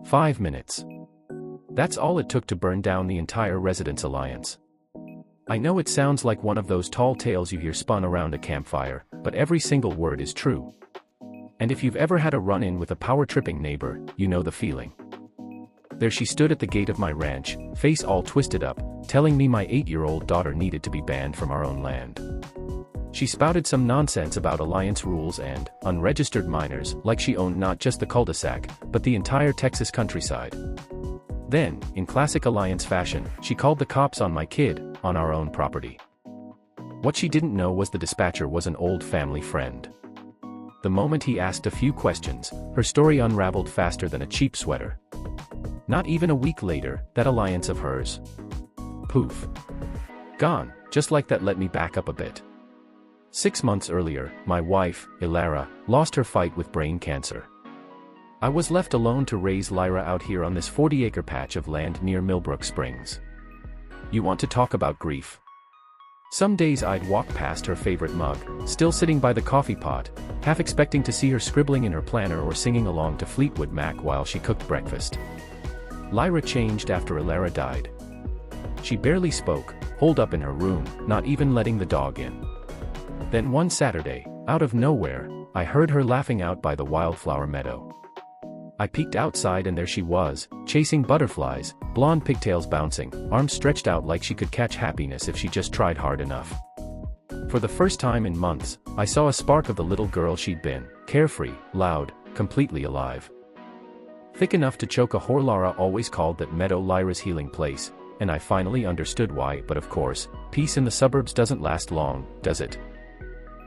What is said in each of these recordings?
5 minutes. That's all it took to burn down the entire Residence Alliance. I know it sounds like one of those tall tales you hear spun around a campfire, but every single word is true. And if you've ever had a run-in with a power-tripping neighbor, you know the feeling. There she stood at the gate of my ranch, face all twisted up, telling me my 8-year-old daughter needed to be banned from our own land. She spouted some nonsense about Alliance rules and unregistered minors, like she owned not just the cul-de-sac, but the entire Texas countryside. Then, in classic Alliance fashion, she called the cops on my kid, on our own property. What she didn't know was the dispatcher was an old family friend. The moment he asked a few questions, her story unraveled faster than a cheap sweater. Not even a week later, that Alliance of hers. Poof. Gone, just like that. Let me back up a bit. 6 months earlier, my wife, Helena, lost her fight with brain cancer. I was left alone to raise Lyra out here on this 40-acre patch of land near Millbrook Springs. You want to talk about grief? Some days I'd walk past her favorite mug, still sitting by the coffee pot, half expecting to see her scribbling in her planner or singing along to Fleetwood Mac while she cooked breakfast. Lyra changed after Helena died. She barely spoke, holed up in her room, not even letting the dog in. Then one Saturday, out of nowhere, I heard her laughing out by the wildflower meadow. I peeked outside and there she was, chasing butterflies, blonde pigtails bouncing, arms stretched out like she could catch happiness if she just tried hard enough. For the first time in months, I saw a spark of the little girl she'd been, carefree, loud, completely alive. Thick enough to choke a whore. Lara always called that meadow Lyra's healing place, and I finally understood why. But of course, peace in the suburbs doesn't last long, does it?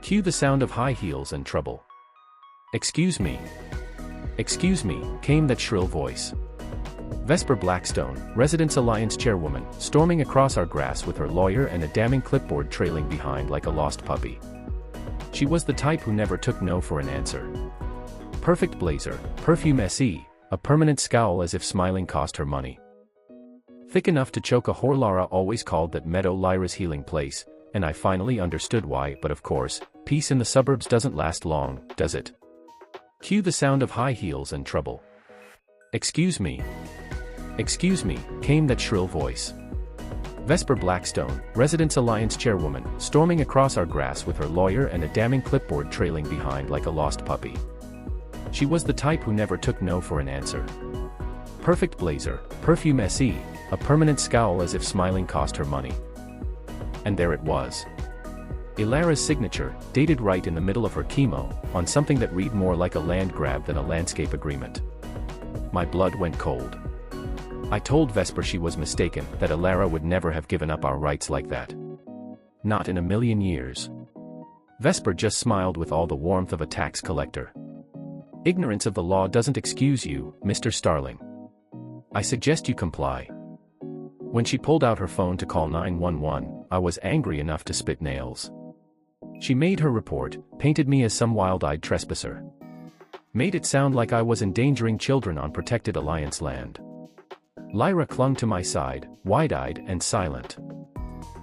Cue the sound of high heels and trouble. Excuse me, came that shrill voice. Vesper Blackthornne, Residence Alliance chairwoman, storming across our grass with her lawyer and a damning clipboard trailing behind like a lost puppy. She was the type who never took no for an answer. Perfect blazer, perfume SE, a permanent scowl as if smiling cost her money. Thick enough to choke a whore. Lara always called that meadow Lyra's healing place, and I finally understood why. But of course, peace in the suburbs doesn't last long, does it? Cue the sound of high heels and trouble. Excuse me, came that shrill voice. Vesper Blackthornne, Residence Alliance chairwoman, storming across our grass with her lawyer and a damning clipboard trailing behind like a lost puppy. She was the type who never took no for an answer. Perfect blazer, perfume SE, a permanent scowl as if smiling cost her money. And there it was. Helena's signature, dated right in the middle of her chemo, on something that read more like a land grab than a landscape agreement. My blood went cold. I told Vesper she was mistaken, that Helena would never have given up our rights like that. Not in a million years. Vesper just smiled with all the warmth of a tax collector. Ignorance of the law doesn't excuse you, Mr. Starling. I suggest you comply. When she pulled out her phone to call 911, I was angry enough to spit nails. She made her report, painted me as some wild-eyed trespasser. Made it sound like I was endangering children on protected Alliance land. Lyra clung to my side, wide-eyed and silent.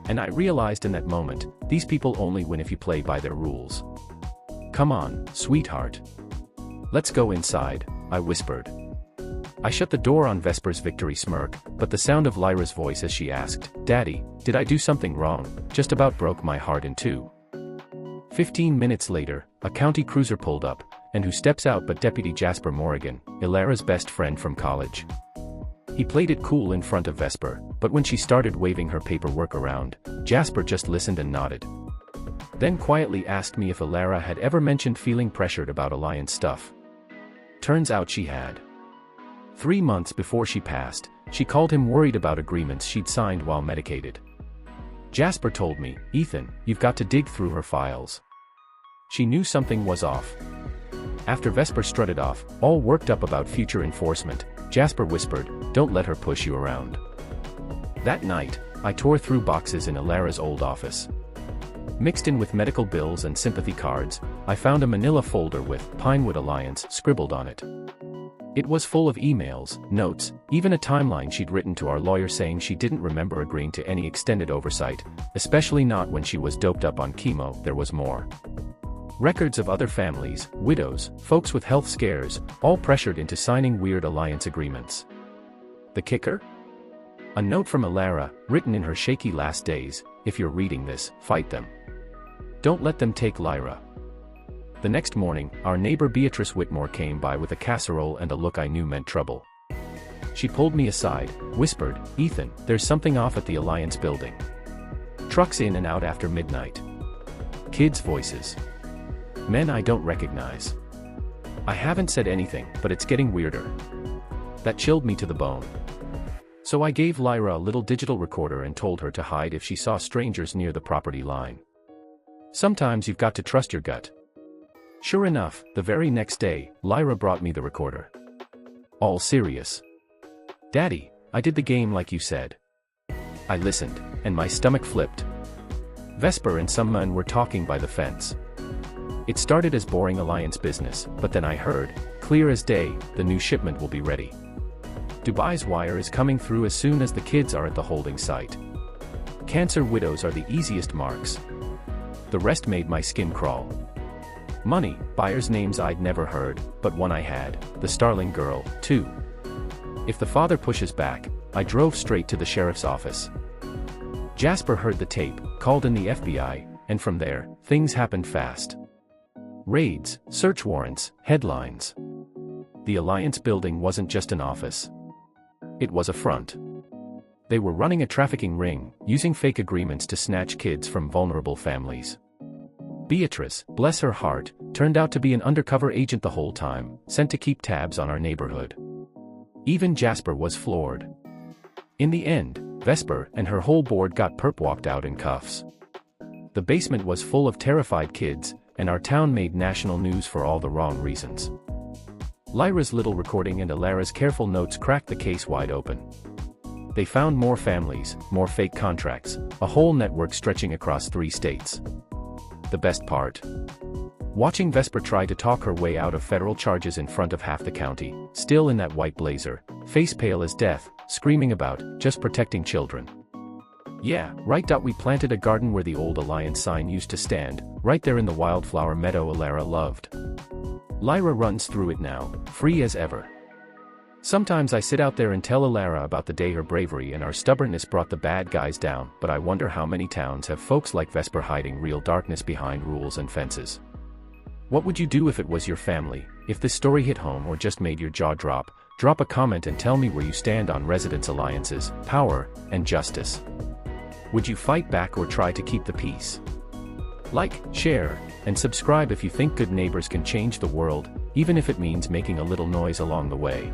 And I realized in that moment, these people only win if you play by their rules. Come on, sweetheart. Let's go inside, I whispered. I shut the door on Vesper's victory smirk, but the sound of Lyra's voice as she asked, Daddy, did I do something wrong? Just about broke my heart in two. 15 minutes later, a county cruiser pulled up, and who steps out but Deputy Jasper Morrigan, Helena's best friend from college. He played it cool in front of Vesper, but when she started waving her paperwork around, Jasper just listened and nodded. Then quietly asked me if Helena had ever mentioned feeling pressured about Alliance stuff. Turns out she had. 3 months before she passed, she called him worried about agreements she'd signed while medicated. Jasper told me, Ethan, you've got to dig through her files. She knew something was off. After Vesper strutted off, all worked up about future enforcement, Jasper whispered, don't let her push you around. That night, I tore through boxes in Helena's old office. Mixed in with medical bills and sympathy cards, I found a manila folder with Pinewood Alliance scribbled on it. It was full of emails, notes, even a timeline she'd written to our lawyer saying she didn't remember agreeing to any extended oversight, especially not when she was doped up on chemo. There was more. Records of other families, widows, folks with health scares, all pressured into signing weird alliance agreements. The kicker? A note from Alara, written in her shaky last days: if you're reading this, fight them. Don't let them take Lyra. The next morning, our neighbor Beatrice Whitmore came by with a casserole and a look I knew meant trouble. She pulled me aside, whispered, "Ethan, there's something off at the Alliance building. Trucks in and out after midnight. Kids' voices. Men I don't recognize. I haven't said anything, but it's getting weirder." That chilled me to the bone. So I gave Lyra a little digital recorder and told her to hide if she saw strangers near the property line. Sometimes you've got to trust your gut. Sure enough, the very next day, Lyra brought me the recorder. All serious. "Daddy, I did the game like you said." I listened, and my stomach flipped. Vesper and some men were talking by the fence. It started as boring alliance business, but then I heard, clear as day, the new shipment will be ready. Dubai's wire is coming through as soon as the kids are at the holding site. Cancer widows are the easiest marks. The rest made my skin crawl. Money, buyers' names I'd never heard, but one I had, the Starling girl, too. If the father pushes back, I drove straight to the sheriff's office. Jasper heard the tape, called in the FBI, and from there, things happened fast. Raids, search warrants, headlines. The Alliance building wasn't just an office. It was a front. They were running a trafficking ring, using fake agreements to snatch kids from vulnerable families. Beatrice, bless her heart, turned out to be an undercover agent the whole time, sent to keep tabs on our neighborhood. Even Jasper was floored. In the end, Vesper and her whole board got perp walked out in cuffs. The basement was full of terrified kids, and our town made national news for all the wrong reasons. Lyra's little recording and Alara's careful notes cracked the case wide open. They found more families, more fake contracts, a whole network stretching across 3 states. The best part? Watching Vesper try to talk her way out of federal charges in front of half the county, still in that white blazer, face pale as death, screaming about, just protecting children. Yeah, right. We planted a garden where the old Alliance sign used to stand, right there in the wildflower meadow Alara loved. Lyra runs through it now, free as ever. Sometimes I sit out there and tell Alara about the day her bravery and our stubbornness brought the bad guys down, but I wonder how many towns have folks like Vesper hiding real darkness behind rules and fences. What would you do if it was your family? If this story hit home or just made your jaw drop, drop a comment and tell me where you stand on residence alliances, power, and justice. Would you fight back or try to keep the peace? Like, share, and subscribe if you think good neighbors can change the world, even if it means making a little noise along the way.